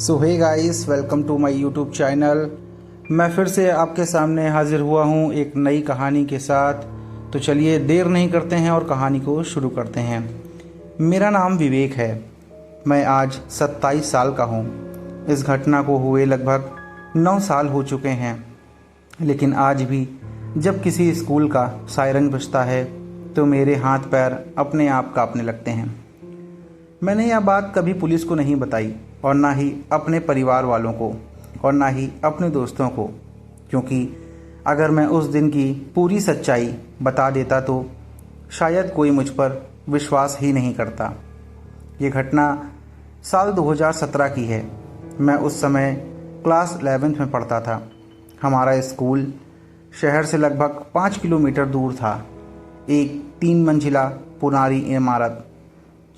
So hey guys, welcome to my YouTube channel. मैं फिर से आपके सामने हाजिर हुआ हूँ एक नई कहानी के साथ। तो चलिए देर नहीं करते हैं और कहानी को शुरू करते हैं। मेरा नाम विवेक है। मैं आज 27 साल का हूँ। इस घटना को हुए लगभग 9 साल हो चुके हैं, लेकिन आज भी जब किसी स्कूल का सायरन बजता है तो मेरे हाथ पैर अपने आप कांपने लगते हैं। मैंने यह बात कभी पुलिस को नहीं बताई, और ना ही अपने परिवार वालों को, और ना ही अपने दोस्तों को, क्योंकि अगर मैं उस दिन की पूरी सच्चाई बता देता तो शायद कोई मुझ पर विश्वास ही नहीं करता। ये घटना साल 2017 की है। मैं उस समय क्लास 11th में पढ़ता था। हमारा स्कूल शहर से लगभग 5 किलोमीटर दूर था। एक 3 मंजिला पुरानी इमारत,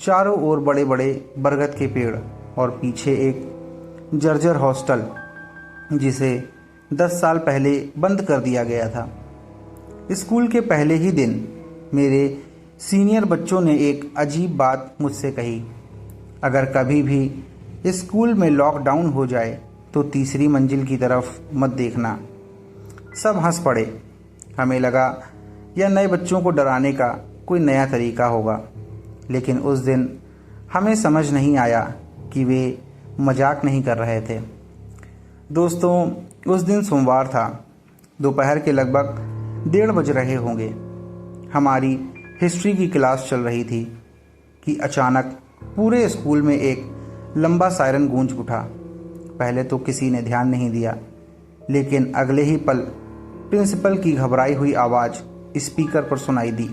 चारों ओर बड़े बड़े बरगद के पेड़, और पीछे एक जर्जर हॉस्टल जिसे 10 साल पहले बंद कर दिया गया था। स्कूल के पहले ही दिन मेरे सीनियर बच्चों ने एक अजीब बात मुझसे कही। अगर कभी भी स्कूल में लॉकडाउन हो जाए तो तीसरी मंजिल की तरफ मत देखना। सब हंस पड़े। हमें लगा यह नए बच्चों को डराने का कोई नया तरीका होगा, लेकिन उस दिन हमें समझ नहीं आया कि वे मजाक नहीं कर रहे थे। दोस्तों, उस दिन सोमवार था। दोपहर के लगभग 1:30 बज रहे होंगे। हमारी हिस्ट्री की क्लास चल रही थी कि अचानक पूरे स्कूल में एक लंबा सायरन गूंज उठा। पहले तो किसी ने ध्यान नहीं दिया, लेकिन अगले ही पल प्रिंसिपल की घबराई हुई आवाज़ स्पीकर पर सुनाई दी।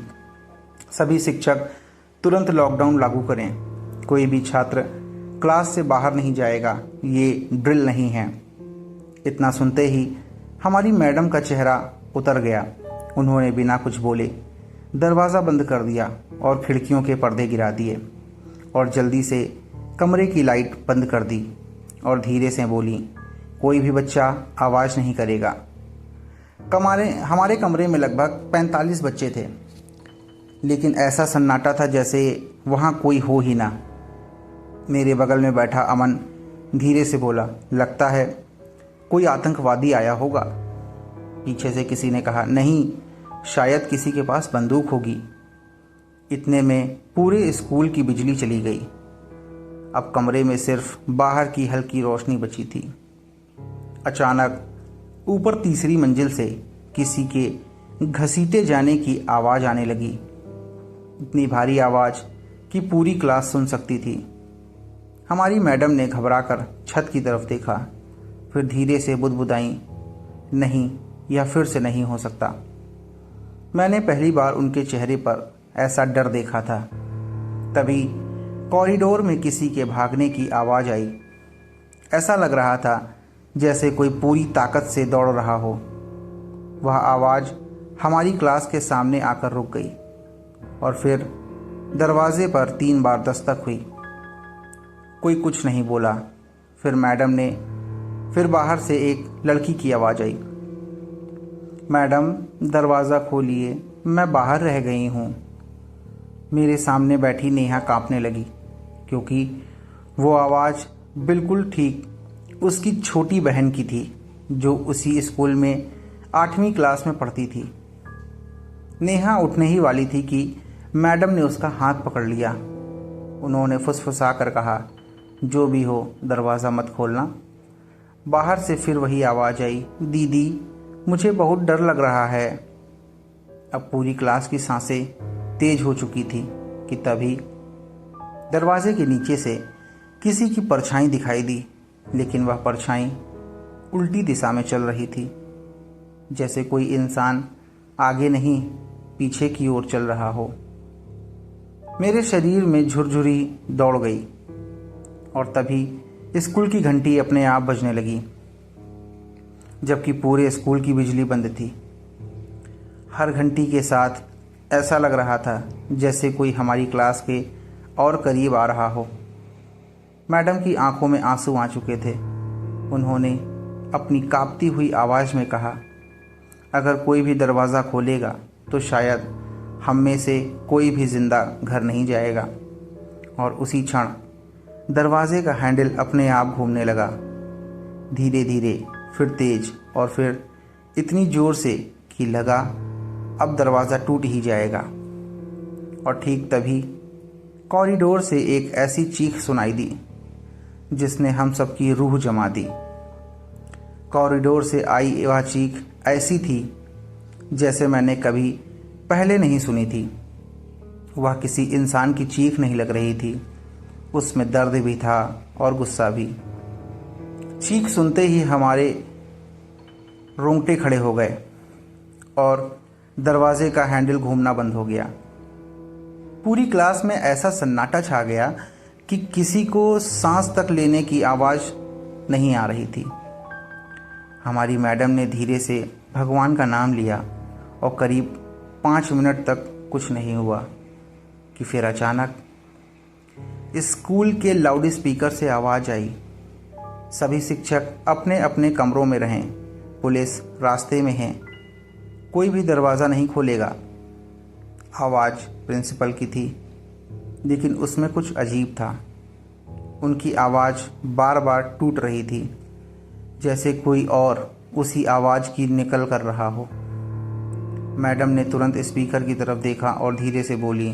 सभी शिक्षक तुरंत लॉकडाउन लागू करें। कोई भी छात्र क्लास से बाहर नहीं जाएगा। ये ड्रिल नहीं है। इतना सुनते ही हमारी मैडम का चेहरा उतर गया। उन्होंने बिना कुछ बोले दरवाज़ा बंद कर दिया और खिड़कियों के पर्दे गिरा दिए, और जल्दी से कमरे की लाइट बंद कर दी, और धीरे से बोली, कोई भी बच्चा आवाज़ नहीं करेगा। हमारे कमरे में लगभग 45 बच्चे थे, लेकिन ऐसा सन्नाटा था जैसे वहाँ कोई हो ही ना। मेरे बगल में बैठा अमन धीरे से बोला, लगता है कोई आतंकवादी आया होगा। पीछे से किसी ने कहा, नहीं, शायद किसी के पास बंदूक होगी। इतने में पूरे स्कूल की बिजली चली गई। अब कमरे में सिर्फ बाहर की हल्की रोशनी बची थी। अचानक ऊपर तीसरी मंजिल से किसी के घसीटे जाने की आवाज़ आने लगी। इतनी भारी आवाज़ कि पूरी क्लास सुन सकती थी। हमारी मैडम ने घबराकर छत की तरफ देखा, फिर धीरे से बुदबुदाई, नहीं, यह फिर से नहीं हो सकता। मैंने पहली बार उनके चेहरे पर ऐसा डर देखा था। तभी कॉरिडोर में किसी के भागने की आवाज़ आई। ऐसा लग रहा था जैसे कोई पूरी ताकत से दौड़ रहा हो। वह आवाज़ हमारी क्लास के सामने आकर रुक गई, और फिर दरवाजे पर 3 बार दस्तक हुई। कोई कुछ नहीं बोला। फिर मैडम ने, फिर बाहर से एक लड़की की आवाज़ आई, मैडम दरवाज़ा खोलिए, मैं बाहर रह गई हूँ। मेरे सामने बैठी नेहा कांपने लगी, क्योंकि वो आवाज़ बिल्कुल ठीक उसकी छोटी बहन की थी, जो उसी स्कूल में 8वीं क्लास में पढ़ती थी। नेहा उठने ही वाली थी कि मैडम ने उसका हाथ पकड़ लिया। उन्होंने फुसफुसा कर कहा, जो भी हो दरवाज़ा मत खोलना। बाहर से फिर वही आवाज़ आई, दीदी मुझे बहुत डर लग रहा है। अब पूरी क्लास की सांसें तेज हो चुकी थी कि तभी दरवाजे के नीचे से किसी की परछाई दिखाई दी, लेकिन वह परछाई उल्टी दिशा में चल रही थी, जैसे कोई इंसान आगे नहीं पीछे की ओर चल रहा हो। मेरे शरीर में झुरझुरी दौड़ गई, और तभी स्कूल की घंटी अपने आप बजने लगी, जबकि पूरे स्कूल की बिजली बंद थी। हर घंटी के साथ ऐसा लग रहा था जैसे कोई हमारी क्लास के और करीब आ रहा हो। मैडम की आंखों में आंसू आ चुके थे। उन्होंने अपनी कांपती हुई आवाज़ में कहा, अगर कोई भी दरवाज़ा खोलेगा तो शायद हम में से कोई भी जिंदा घर नहीं जाएगा। और उसी क्षण दरवाजे का हैंडल अपने आप घूमने लगा, धीरे धीरे, फिर तेज और फिर इतनी जोर से कि लगा अब दरवाज़ा टूट ही जाएगा। और ठीक तभी कॉरिडोर से एक ऐसी चीख सुनाई दी जिसने हम सबकी रूह जमा दी। कॉरिडोर से आई वह चीख ऐसी थी जैसे मैंने कभी पहले नहीं सुनी थी। वह किसी इंसान की चीख नहीं लग रही थी, उसमें दर्द भी था और गुस्सा भी। चीख सुनते ही हमारे रोंगटे खड़े हो गए और दरवाजे का हैंडल घूमना बंद हो गया। पूरी क्लास में ऐसा सन्नाटा छा गया कि किसी को सांस तक लेने की आवाज़ नहीं आ रही थी। हमारी मैडम ने धीरे से भगवान का नाम लिया और करीब 5 मिनट तक कुछ नहीं हुआ कि फिर अचानक स्कूल के लाउड स्पीकर से आवाज़ आई, सभी शिक्षक अपने अपने कमरों में रहें, पुलिस रास्ते में है, कोई भी दरवाज़ा नहीं खोलेगा। आवाज़ प्रिंसिपल की थी, लेकिन उसमें कुछ अजीब था। उनकी आवाज़ बार बार टूट रही थी, जैसे कोई और उसी आवाज़ की निकल कर रहा हो। मैडम ने तुरंत स्पीकर की तरफ देखा और धीरे से बोली,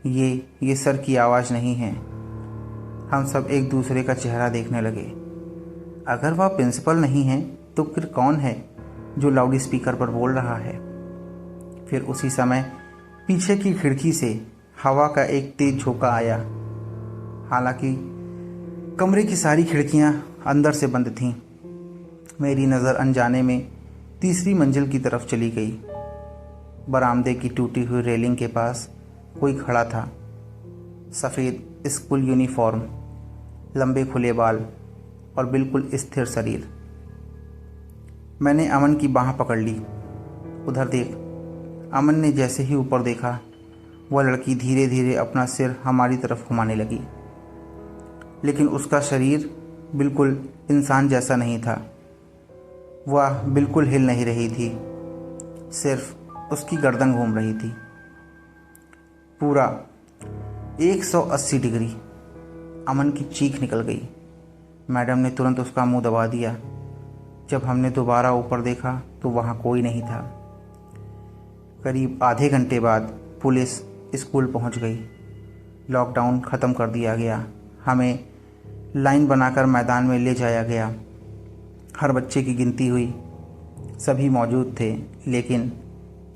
ये सर की आवाज़ नहीं है। हम सब एक दूसरे का चेहरा देखने लगे। अगर वह प्रिंसिपल नहीं है तो फिर कौन है जो लाउड स्पीकर पर बोल रहा है? फिर उसी समय पीछे की खिड़की से हवा का एक तेज झोंका आया। हालांकि कमरे की सारी खिड़कियां अंदर से बंद थीं। मेरी नज़र अनजाने में तीसरी मंजिल की तरफ चली गई। बरामदे की टूटी हुई रेलिंग के पास कोई खड़ा था, सफ़ेद स्कूल यूनिफॉर्म, लंबे खुले बाल और बिल्कुल स्थिर शरीर। मैंने अमन की बाँह पकड़ ली। उधर देख। अमन ने जैसे ही ऊपर देखा, वह लड़की धीरे धीरे अपना सिर हमारी तरफ घुमाने लगी, लेकिन उसका शरीर बिल्कुल इंसान जैसा नहीं था। वह बिल्कुल हिल नहीं रही थी, सिर्फ उसकी गर्दन घूम रही थी, पूरा 180 डिग्री। अमन की चीख निकल गई। मैडम ने तुरंत उसका मुंह दबा दिया। जब हमने दोबारा ऊपर देखा तो वहाँ कोई नहीं था। करीब आधे घंटे बाद पुलिस स्कूल पहुँच गई। लॉकडाउन ख़त्म कर दिया गया। हमें लाइन बनाकर मैदान में ले जाया गया। हर बच्चे की गिनती हुई। सभी मौजूद थे, लेकिन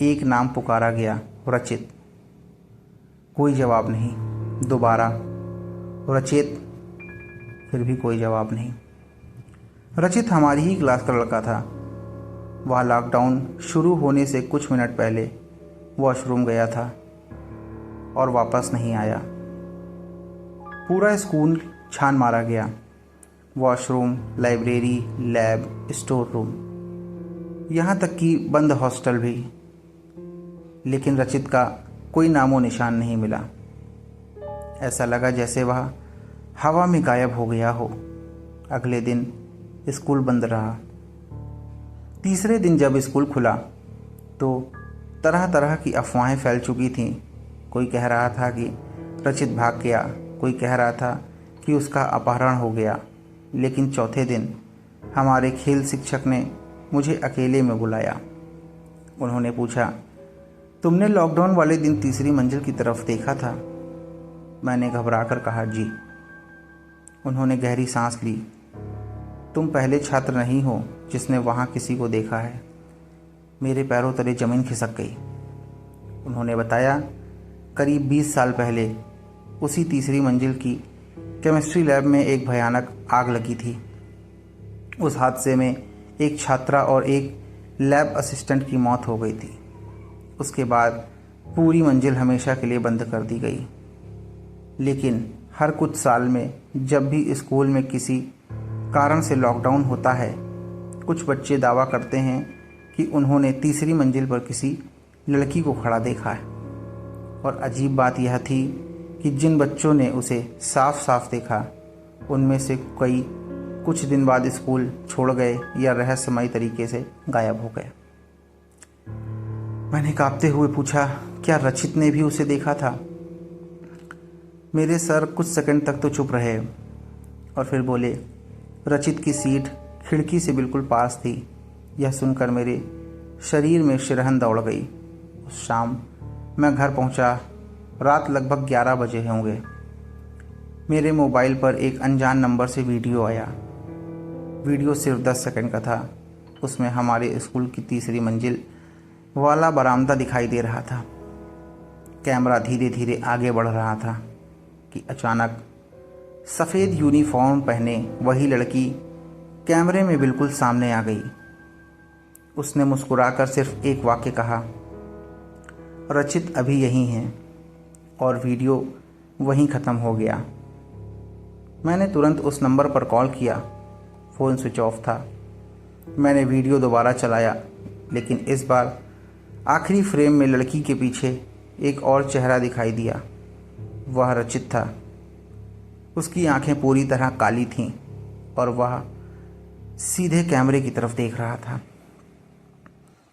एक नाम पुकारा गया, रचित। कोई जवाब नहीं। दोबारा, रचित। फिर भी कोई जवाब नहीं। रचित हमारी ही क्लास का लड़का था। वह लॉकडाउन शुरू होने से कुछ मिनट पहले वॉशरूम गया था और वापस नहीं आया। पूरा स्कूल छान मारा गया, washroom, library, lab, store room, यहाँ तक कि बंद हॉस्टल भी। लेकिन रचित का कोई नामो निशान नहीं मिला। ऐसा लगा जैसे वह हवा में गायब हो गया हो। अगले दिन स्कूल बंद रहा। तीसरे दिन जब स्कूल खुला तो तरह तरह की अफवाहें फैल चुकी थीं। कोई कह रहा था कि रचित भाग गया, कोई कह रहा था कि उसका अपहरण हो गया। लेकिन चौथे दिन हमारे खेल शिक्षक ने मुझे अकेले में बुलाया। उन्होंने पूछा, तुमने लॉकडाउन वाले दिन तीसरी मंजिल की तरफ देखा था? मैंने घबराकर कहा, जी। उन्होंने गहरी सांस ली। तुम पहले छात्र नहीं हो जिसने वहाँ किसी को देखा है। मेरे पैरों तले ज़मीन खिसक गई। उन्होंने बताया, करीब 20 साल पहले उसी तीसरी मंजिल की केमिस्ट्री लैब में एक भयानक आग लगी थी। उस हादसे में एक छात्रा और एक लैब असिस्टेंट की मौत हो गई थी। उसके बाद पूरी मंजिल हमेशा के लिए बंद कर दी गई। लेकिन हर कुछ साल में जब भी स्कूल में किसी कारण से लॉकडाउन होता है, कुछ बच्चे दावा करते हैं कि उन्होंने तीसरी मंजिल पर किसी लड़की को खड़ा देखा है। और अजीब बात यह थी कि जिन बच्चों ने उसे साफ साफ देखा, उनमें से कई कुछ दिन बाद स्कूल छोड़ गए या रहस्यमयी तरीके से गायब हो गए। मैंने कांपते हुए पूछा, क्या रचित ने भी उसे देखा था? मेरे सर कुछ सेकंड तक तो चुप रहे। और फिर बोले, रचित की सीट खिड़की से बिल्कुल पास थी। यह सुनकर मेरे शरीर में शिरहन दौड़ गई। उस शाम मैं घर पहुंचा। रात लगभग 11 बजे होंगे। मेरे मोबाइल पर एक अनजान नंबर से वीडियो आया। वीडियो सिर्फ 10 सेकंड का था। उसमें हमारे स्कूल की तीसरी मंजिल वाला बरामदा दिखाई दे रहा था। कैमरा धीरे धीरे आगे बढ़ रहा था कि अचानक सफ़ेद यूनिफॉर्म पहने वही लड़की कैमरे में बिल्कुल सामने आ गई। उसने मुस्कुराकर सिर्फ एक वाक्य कहा, रचित अभी यहीं है, और वीडियो वहीं ख़त्म हो गया। मैंने तुरंत उस नंबर पर कॉल किया। फ़ोन स्विच ऑफ था। मैंने वीडियो दोबारा चलाया, लेकिन इस बार आखिरी फ्रेम में लड़की के पीछे एक और चेहरा दिखाई दिया। वह रचित था। उसकी आंखें पूरी तरह काली थीं और वह सीधे कैमरे की तरफ देख रहा था।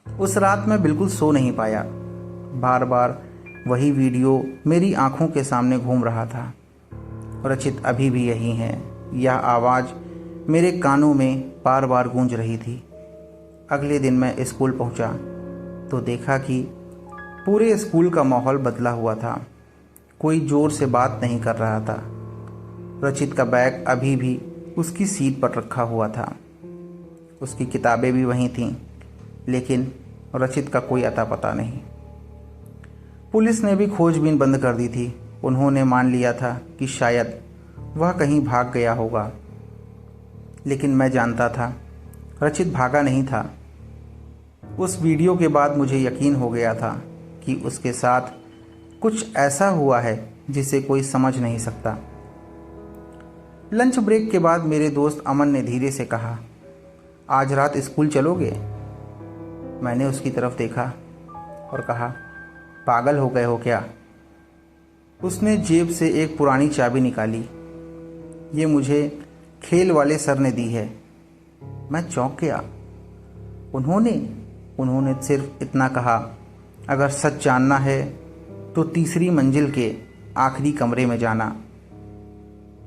उस रात मैं बिल्कुल सो नहीं पाया। बार बार वही वीडियो मेरी आंखों के सामने घूम रहा था। रचित अभी भी यही है। यह आवाज़ मेरे कानों में बार बार गूंज रही थी। अगले दिन मैं स्कूल पहुंचा तो देखा कि पूरे स्कूल का माहौल बदला हुआ था। कोई ज़ोर से बात नहीं कर रहा था। रचित का बैग अभी भी उसकी सीट पर रखा हुआ था। उसकी किताबें भी वहीं थीं, लेकिन रचित का कोई अता पता नहीं। पुलिस ने भी खोजबीन बंद कर दी थी। उन्होंने मान लिया था कि शायद वह कहीं भाग गया होगा, लेकिन मैं जानता था रचित भागा नहीं था। उस वीडियो के बाद मुझे यकीन हो गया था कि उसके साथ कुछ ऐसा हुआ है जिसे कोई समझ नहीं सकता। लंच ब्रेक के बाद मेरे दोस्त अमन ने धीरे से कहा, आज रात स्कूल चलोगे? मैंने उसकी तरफ देखा और कहा, पागल हो गए हो क्या? उसने जेब से एक पुरानी चाबी निकाली। ये मुझे खेल वाले सर ने दी है। मैं चौंक गया। उन्होंने सिर्फ इतना कहा, अगर सच जानना है तो तीसरी मंजिल के आखिरी कमरे में जाना।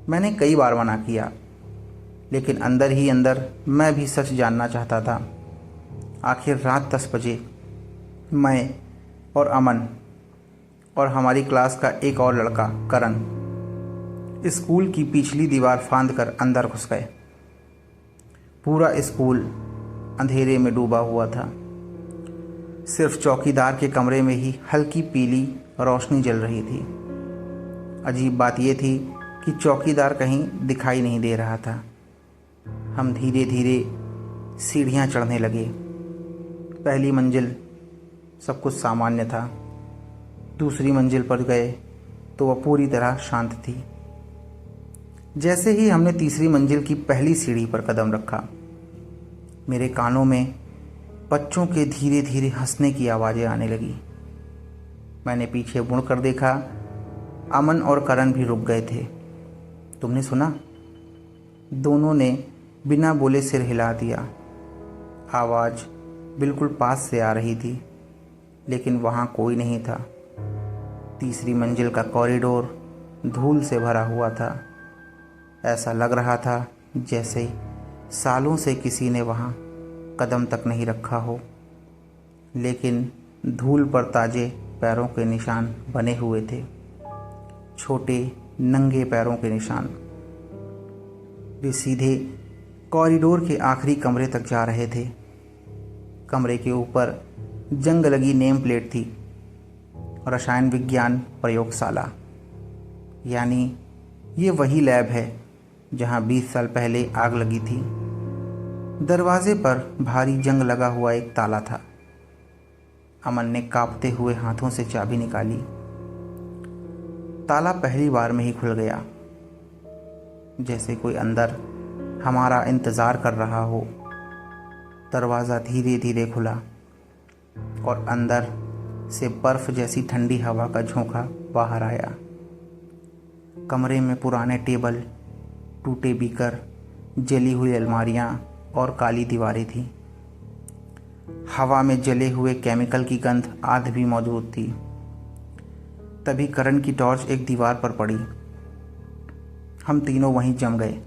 मैंने कई बार मना किया, लेकिन अंदर ही अंदर मैं भी सच जानना चाहता था। आखिर रात 10 बजे मैं और अमन और हमारी क्लास का एक और लड़का करण स्कूल की पिछली दीवार फांद कर अंदर घुस गए। पूरा स्कूल अंधेरे में डूबा हुआ था। सिर्फ चौकीदार के कमरे में ही हल्की पीली रोशनी जल रही थी। अजीब बात यह थी कि चौकीदार कहीं दिखाई नहीं दे रहा था। हम धीरे धीरे सीढ़ियाँ चढ़ने लगे। पहली मंजिल सब कुछ सामान्य था। दूसरी मंजिल पर गए तो वह पूरी तरह शांत थी। जैसे ही हमने तीसरी मंजिल की पहली सीढ़ी पर कदम रखा, मेरे कानों में बच्चों के धीरे धीरे हंसने की आवाज़ें आने लगी। मैंने पीछे मुड़कर देखा। अमन और करण भी रुक गए थे। तुमने सुना? दोनों ने बिना बोले सिर हिला दिया। आवाज़ बिल्कुल पास से आ रही थी, लेकिन वहाँ कोई नहीं था। तीसरी मंजिल का कॉरिडोर धूल से भरा हुआ था। ऐसा लग रहा था जैसे सालों से किसी ने वहाँ कदम तक नहीं रखा हो, लेकिन धूल पर ताजे पैरों के निशान बने हुए थे। छोटे नंगे पैरों के निशान। वे सीधे कॉरिडोर के आखिरी कमरे तक जा रहे थे। कमरे के ऊपर जंग लगी नेम प्लेट थी, रसायन विज्ञान प्रयोगशाला। यानी ये वही लैब है जहाँ 20 साल पहले आग लगी थी। दरवाजे पर भारी जंग लगा हुआ एक ताला था। अमन ने कांपते हुए हाथों से चाबी निकाली। ताला पहली बार में ही खुल गया, जैसे कोई अंदर हमारा इंतज़ार कर रहा हो। दरवाज़ा धीरे धीरे खुला और अंदर से बर्फ़ जैसी ठंडी हवा का झोंका बाहर आया। कमरे में पुराने टेबल, टूटे बीकर, जली हुई अलमारियाँ और काली दीवारें थीं। हवा में जले हुए केमिकल की गंध आध भी मौजूद थी। तभी करण की टॉर्च एक दीवार पर पड़ी। हम तीनों वहीं जम गए।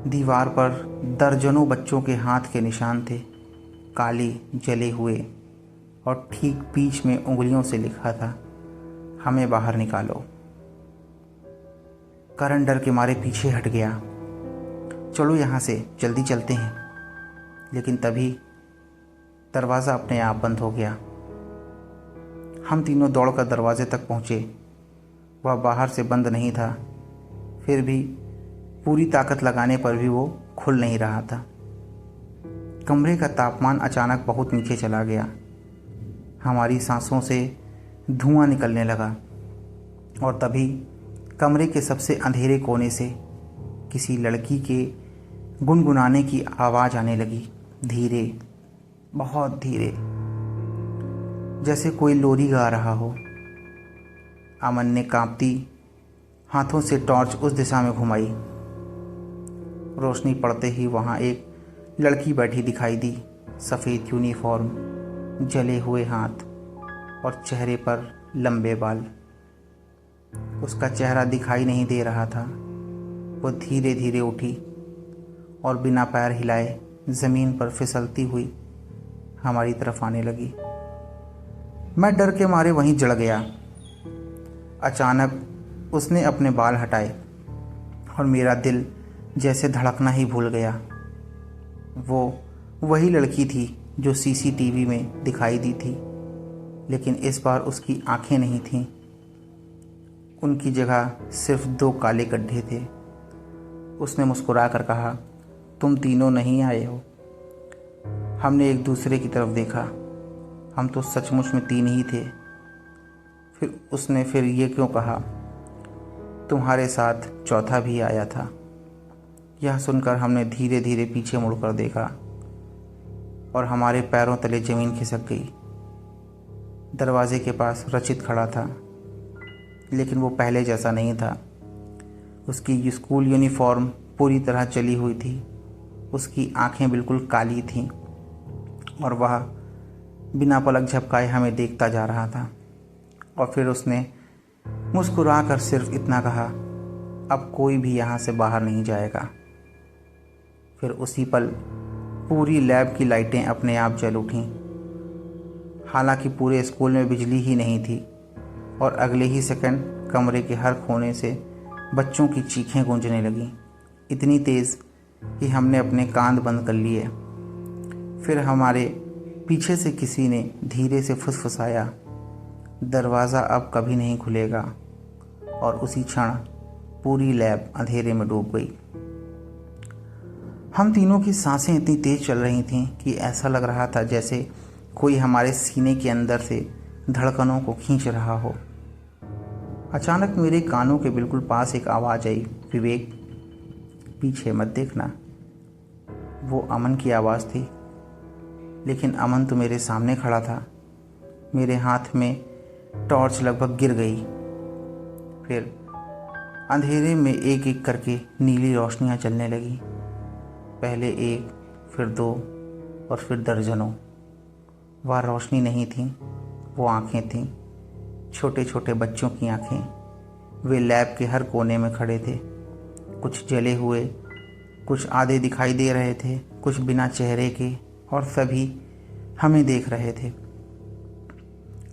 दीवार पर दर्जनों बच्चों के हाथ के निशान थे, काले जले हुए, और ठीक बीच में उंगलियों से लिखा था, हमें बाहर निकालो। करण डर के मारे पीछे हट गया। चलो यहाँ से, जल्दी चलते हैं। लेकिन तभी दरवाज़ा अपने आप बंद हो गया। हम तीनों दौड़कर दरवाजे तक पहुँचे। वह बाहर से बंद नहीं था, फिर भी पूरी ताकत लगाने पर भी वो खुल नहीं रहा था। कमरे का तापमान अचानक बहुत नीचे चला गया। हमारी सांसों से धुआं निकलने लगा और तभी कमरे के सबसे अंधेरे कोने से किसी लड़की के गुनगुनाने की आवाज़ आने लगी, धीरे, बहुत धीरे, जैसे कोई लोरी गा रहा हो। अमन ने कांपती हाथों से टॉर्च उस दिशा में घुमाई। रोशनी पड़ते ही वहाँ एक लड़की बैठी दिखाई दी। सफ़ेद यूनिफॉर्म, जले हुए हाथ और चेहरे पर लंबे बाल। उसका चेहरा दिखाई नहीं दे रहा था। वो धीरे धीरे उठी और बिना पैर हिलाए ज़मीन पर फिसलती हुई हमारी तरफ आने लगी। मैं डर के मारे वहीं जड़ गया। अचानक उसने अपने बाल हटाए और मेरा दिल जैसे धड़कना ही भूल गया। वो वही लड़की थी जो सीसीटीवी में दिखाई दी थी, लेकिन इस बार उसकी आंखें नहीं थीं। उनकी जगह सिर्फ 2 काले गड्ढे थे। उसने मुस्कुरा कर कहा, तुम तीनों नहीं आए हो। हमने एक दूसरे की तरफ देखा। हम तो सचमुच में 3 ही थे। फिर उसने ये क्यों कहा, तुम्हारे साथ चौथा भी आया था। यह सुनकर हमने धीरे धीरे पीछे मुड़कर देखा और हमारे पैरों तले ज़मीन खिसक गई। दरवाजे के पास रचित खड़ा था, लेकिन वो पहले जैसा नहीं था। उसकी स्कूल यूनिफॉर्म पूरी तरह जली हुई थी। उसकी आंखें बिल्कुल काली थीं और वह बिना पलक झपकाए हमें देखता जा रहा था। और फिर उसने मुस्कुरा कर सिर्फ इतना कहा, अब कोई भी यहाँ से बाहर नहीं जाएगा। फिर उसी पल पूरी लैब की लाइटें अपने आप जल उठीं। हालांकि पूरे स्कूल में बिजली ही नहीं थी और अगले ही सेकंड कमरे के हर कोने से बच्चों की चीखें गूंजने लगीं, इतनी तेज़ कि हमने अपने कान बंद कर लिए। फिर हमारे पीछे से किसी ने धीरे से फुसफुसाया, दरवाज़ा अब कभी नहीं खुलेगा। और उसी क्षण पूरी लैब अंधेरे में डूब गई। हम तीनों की सांसें इतनी तेज़ चल रही थीं कि ऐसा लग रहा था जैसे कोई हमारे सीने के अंदर से धड़कनों को खींच रहा हो। अचानक मेरे कानों के बिल्कुल पास एक आवाज़ आई, विवेक, पीछे मत देखना। वो अमन की आवाज़ थी, लेकिन अमन तो मेरे सामने खड़ा था। मेरे हाथ में टॉर्च लगभग गिर गई। फिर अंधेरे में एक एक करके नीली रोशनियां चलने लगी। पहले 1, फिर 2 और फिर दर्जनों। वह रोशनी नहीं थी, वो आंखें थीं, छोटे छोटे बच्चों की आंखें। वे लैब के हर कोने में खड़े थे, कुछ जले हुए, कुछ आधे दिखाई दे रहे थे, कुछ बिना चेहरे के, और सभी हमें देख रहे थे।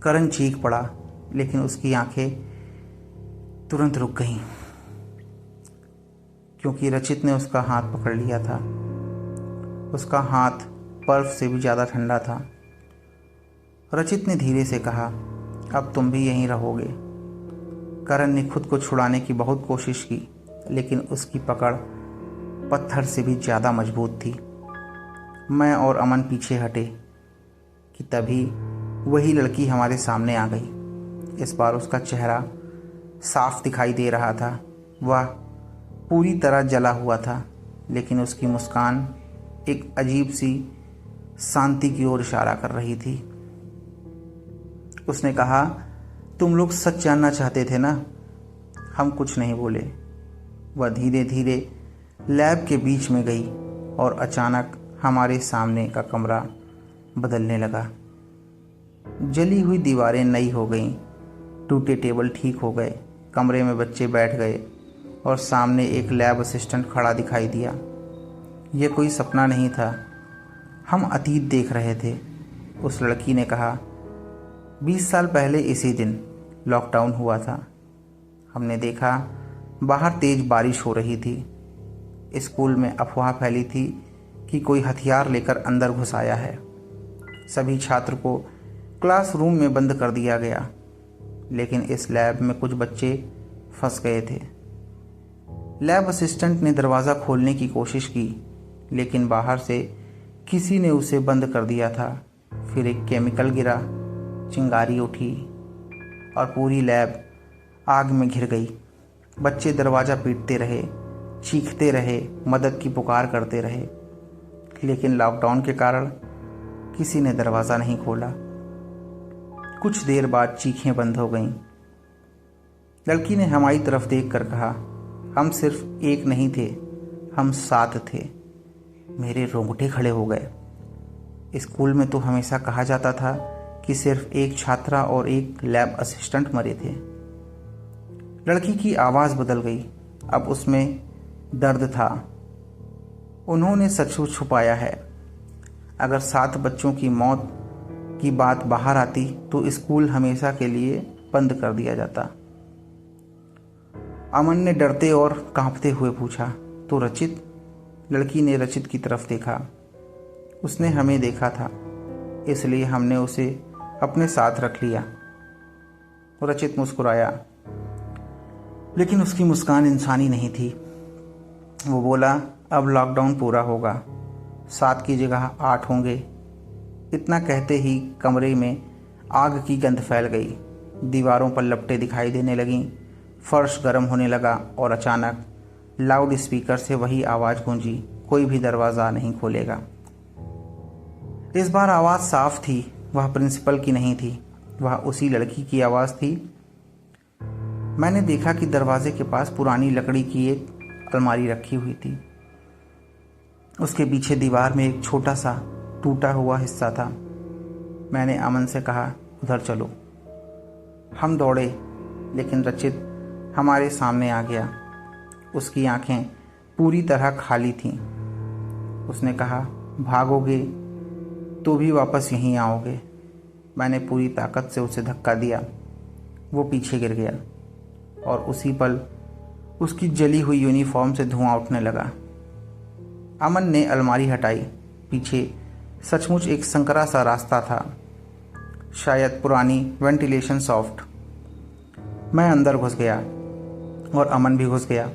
करण चीख पड़ा, लेकिन उसकी आंखें तुरंत रुक गईं, क्योंकि रचित ने उसका हाथ पकड़ लिया था। उसका हाथ बर्फ से भी ज़्यादा ठंडा था। रचित ने धीरे से कहा, अब तुम भी यहीं रहोगे। करण ने खुद को छुड़ाने की बहुत कोशिश की, लेकिन उसकी पकड़ पत्थर से भी ज़्यादा मजबूत थी। मैं और अमन पीछे हटे कि तभी वही लड़की हमारे सामने आ गई। इस बार उसका चेहरा साफ दिखाई दे रहा था। वह पूरी तरह जला हुआ था, लेकिन उसकी मुस्कान एक अजीब सी शांति की ओर इशारा कर रही थी। उसने कहा, तुम लोग सच जानना चाहते थे ना? हम कुछ नहीं बोले। वह धीरे धीरे लैब के बीच में गई और अचानक हमारे सामने का कमरा बदलने लगा। जली हुई दीवारें नई हो गईं, टूटे टेबल ठीक हो गए, कमरे में बच्चे बैठ गए और सामने एक लैब असिस्टेंट खड़ा दिखाई दिया। यह कोई सपना नहीं था, हम अतीत देख रहे थे। उस लड़की ने कहा, 20 साल पहले इसी दिन लॉकडाउन हुआ था। हमने देखा बाहर तेज बारिश हो रही थी। स्कूल में अफवाह फैली थी कि कोई हथियार लेकर अंदर घुस आया है। सभी छात्र को क्लासरूम में बंद कर दिया गया, लेकिन इस लैब में कुछ बच्चे फंस गए थे। लैब असिस्टेंट ने दरवाज़ा खोलने की कोशिश की, लेकिन बाहर से किसी ने उसे बंद कर दिया था। फिर एक केमिकल गिरा, चिंगारी उठी और पूरी लैब आग में घिर गई। बच्चे दरवाज़ा पीटते रहे, चीखते रहे, मदद की पुकार करते रहे, लेकिन लॉकडाउन के कारण किसी ने दरवाज़ा नहीं खोला। कुछ देर बाद चीखें बंद हो गईं। लड़की ने हमारी तरफ देखकर कहा, हम सिर्फ एक नहीं थे, हम 7 थे। मेरे रोंगटे खड़े हो गए। स्कूल में तो हमेशा कहा जाता था कि सिर्फ एक छात्रा और एक लैब असिस्टेंट मरे थे। लड़की की आवाज़ बदल गई, अब उसमें दर्द था। उन्होंने सच छुपाया है। अगर 7 बच्चों की मौत की बात बाहर आती तो स्कूल हमेशा के लिए बंद कर दिया जाता। अमन ने डरते और कांपते हुए पूछा, तो रचित? लड़की ने रचित की तरफ देखा। उसने हमें देखा था, इसलिए हमने उसे अपने साथ रख लिया। रचित मुस्कुराया, लेकिन उसकी मुस्कान इंसानी नहीं थी। वो बोला, अब लॉकडाउन पूरा होगा, 7 की जगह 8 होंगे। इतना कहते ही कमरे में आग की गंध फैल गई। दीवारों पर लपटें दिखाई देने लगीं, फर्श गर्म होने लगा और अचानक लाउड स्पीकर से वही आवाज़ गूंजी, कोई भी दरवाज़ा नहीं खोलेगा। इस बार आवाज़ साफ थी, वह प्रिंसिपल की नहीं थी, वह उसी लड़की की आवाज़ थी। मैंने देखा कि दरवाजे के पास पुरानी लकड़ी की एक अलमारी रखी हुई थी। उसके पीछे दीवार में एक छोटा सा टूटा हुआ हिस्सा था। मैंने अमन से कहा, उधर चलो। हम दौड़े, लेकिन रचित हमारे सामने आ गया। उसकी आंखें पूरी तरह खाली थीं। उसने कहा, भागोगे तो भी वापस यहीं आओगे। मैंने पूरी ताकत से उसे धक्का दिया। वो पीछे गिर गया और उसी पल उसकी जली हुई यूनिफॉर्म से धुआं उठने लगा। अमन ने अलमारी हटाई। पीछे सचमुच एक संकरा सा रास्ता था, शायद पुरानी वेंटिलेशन सॉफ्ट। मैं अंदर घुस गया और अमन भी घुस गया,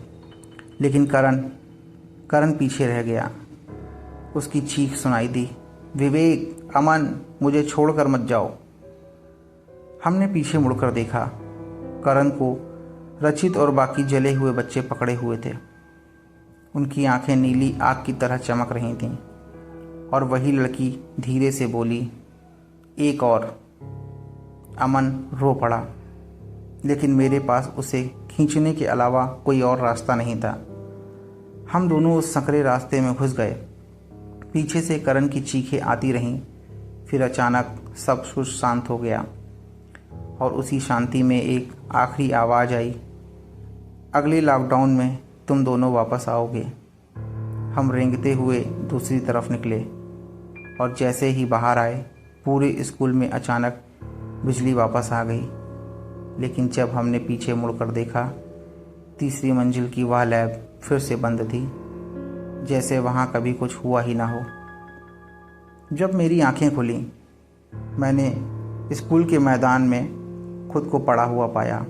लेकिन करण पीछे रह गया। उसकी चीख सुनाई दी, विवेक, अमन, मुझे छोड़कर मत जाओ। हमने पीछे मुड़कर देखा। करण को रचित और बाकी जले हुए बच्चे पकड़े हुए थे। उनकी आंखें नीली आग की तरह चमक रही थीं और वही लड़की धीरे से बोली, एक और। अमन रो पड़ा, लेकिन मेरे पास उसे खींचने के अलावा कोई और रास्ता नहीं था। हम दोनों उस संकरे रास्ते में घुस गए। पीछे से करण की चीखें आती रहीं। फिर अचानक सब कुछ शांत हो गया और उसी शांति में एक आखिरी आवाज़ आई, अगले लॉकडाउन में तुम दोनों वापस आओगे। हम रेंगते हुए दूसरी तरफ निकले और जैसे ही बाहर आए, पूरे स्कूल में अचानक बिजली वापस आ गई। लेकिन जब हमने पीछे मुड़कर देखा, तीसरी मंजिल की वह लैब फिर से बंद थी, जैसे वहाँ कभी कुछ हुआ ही ना हो। जब मेरी आंखें खुली, मैंने स्कूल के मैदान में खुद को पड़ा हुआ पाया।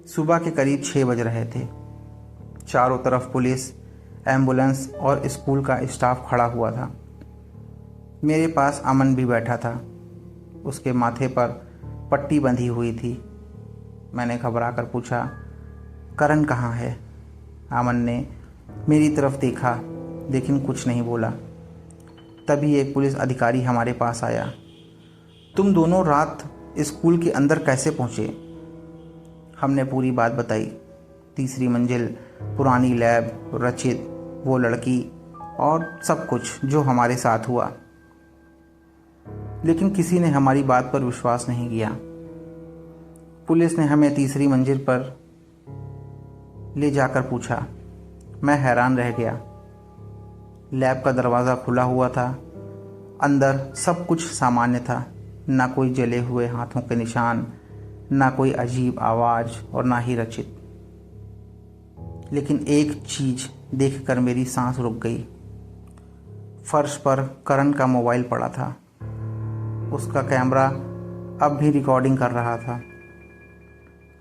सुबह के करीब 6 बज रहे थे। चारों तरफ पुलिस, एम्बुलेंस और स्कूल का स्टाफ खड़ा हुआ था। मेरे पास अमन भी बैठा था। उसके माथे पर पट्टी बंधी हुई थी। मैंने घबराकर पूछा, करण कहाँ है? अमन ने मेरी तरफ देखा, लेकिन कुछ नहीं बोला। तभी एक पुलिस अधिकारी हमारे पास आया। तुम दोनों रात स्कूल के अंदर कैसे पहुँचे? हमने पूरी बात बताई। तीसरी मंजिल, पुरानी लैब, रचित, वो लड़की और सब कुछ जो हमारे साथ हुआ। लेकिन किसी ने हमारी बात पर विश्वास नहीं किया। पुलिस ने हमें तीसरी मंजिल पर ले जाकर पूछा। मैं हैरान रह गया। लैब का दरवाज़ा खुला हुआ था। अंदर सब कुछ सामान्य था, ना कोई जले हुए हाथों के निशान, ना कोई अजीब आवाज़ और ना ही रचित। लेकिन एक चीज़ देखकर मेरी सांस रुक गई। फर्श पर करण का मोबाइल पड़ा था। उसका कैमरा अब भी रिकॉर्डिंग कर रहा था।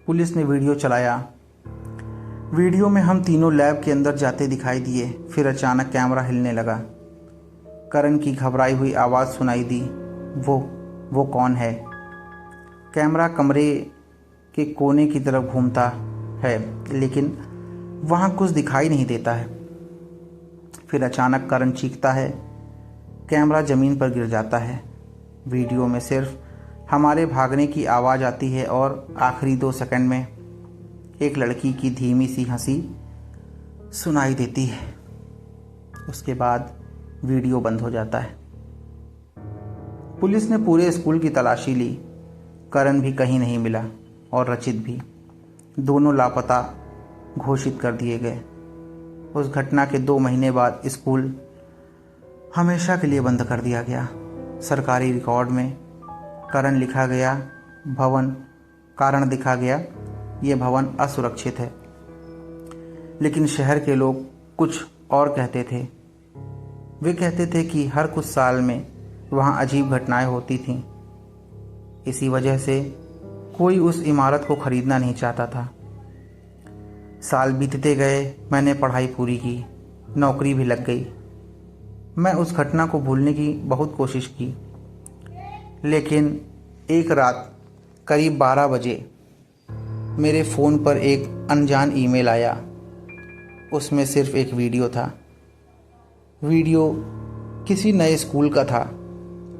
पुलिस ने वीडियो चलाया। वीडियो में हम तीनों लैब के अंदर जाते दिखाई दिए। फिर अचानक कैमरा हिलने लगा। करण की घबराई हुई आवाज़ सुनाई दी, वो कौन है? कैमरा कमरे के कोने की तरफ घूमता है, लेकिन वहाँ कुछ दिखाई नहीं देता है। फिर अचानक करण चीखता है। कैमरा ज़मीन पर गिर जाता है। वीडियो में सिर्फ हमारे भागने की आवाज़ आती है और आखिरी 2 सेकंड में एक लड़की की धीमी सी हंसी सुनाई देती है। उसके बाद वीडियो बंद हो जाता है। पुलिस ने पूरे स्कूल की तलाशी ली। करण भी कहीं नहीं मिला और रचित भी। दोनों लापता घोषित कर दिए गए। उस घटना के 2 महीने बाद स्कूल हमेशा के लिए बंद कर दिया गया। सरकारी रिकॉर्ड में करण लिखा गया, कारण दिखा गया, ये भवन असुरक्षित है। लेकिन शहर के लोग कुछ और कहते थे। वे कहते थे कि हर कुछ साल में वहाँ अजीब घटनाएं होती थीं। इसी वजह से कोई उस इमारत को खरीदना नहीं चाहता था। साल बीतते गए, मैंने पढ़ाई पूरी की, नौकरी भी लग गई। मैं उस घटना को भूलने की बहुत कोशिश की, लेकिन एक रात करीब 12 बजे मेरे फ़ोन पर एक अनजान ईमेल आया। उसमें सिर्फ एक वीडियो था। वीडियो किसी नए स्कूल का था।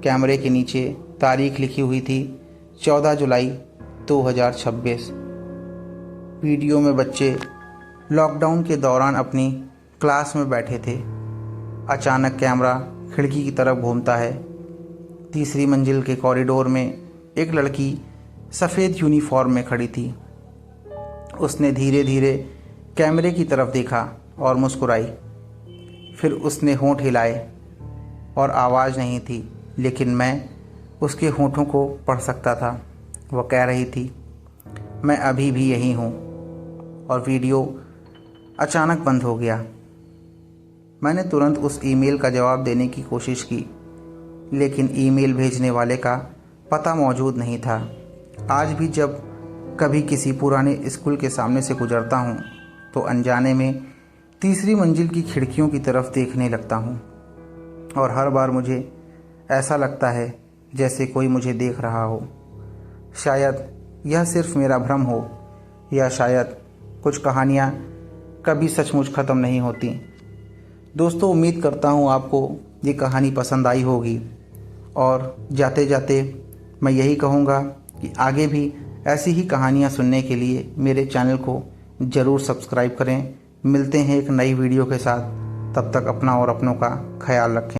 कैमरे के नीचे तारीख लिखी हुई थी 14 जुलाई 2026। वीडियो में बच्चे लॉकडाउन के दौरान अपनी क्लास में बैठे थे। अचानक कैमरा खिड़की की तरफ घूमता है। तीसरी मंजिल के कॉरिडोर में एक लड़की सफ़ेद यूनिफॉर्म में खड़ी थी। उसने धीरे धीरे कैमरे की तरफ देखा और मुस्कुराई। फिर उसने होंठ हिलाए और आवाज़ नहीं थी, लेकिन मैं उसके होंठों को पढ़ सकता था। वह कह रही थी, मैं अभी भी यहीं हूँ। और वीडियो अचानक बंद हो गया। मैंने तुरंत उस ईमेल का जवाब देने की कोशिश की, लेकिन ईमेल भेजने वाले का पता मौजूद नहीं था। आज भी जब कभी किसी पुराने स्कूल के सामने से गुजरता हूँ तो अनजाने में तीसरी मंजिल की खिड़कियों की तरफ देखने लगता हूँ, और हर बार मुझे ऐसा लगता है जैसे कोई मुझे देख रहा हो। शायद यह सिर्फ मेरा भ्रम हो, या शायद कुछ कहानियाँ कभी सचमुच ख़त्म नहीं होती। दोस्तों, उम्मीद करता हूँ आपको ये कहानी पसंद आई होगी, और जाते जाते मैं यही कहूँगा कि आगे भी ऐसी ही कहानियाँ सुनने के लिए मेरे चैनल को ज़रूर सब्सक्राइब करें। मिलते हैं एक नई वीडियो के साथ। तब तक अपना और अपनों का ख्याल रखें।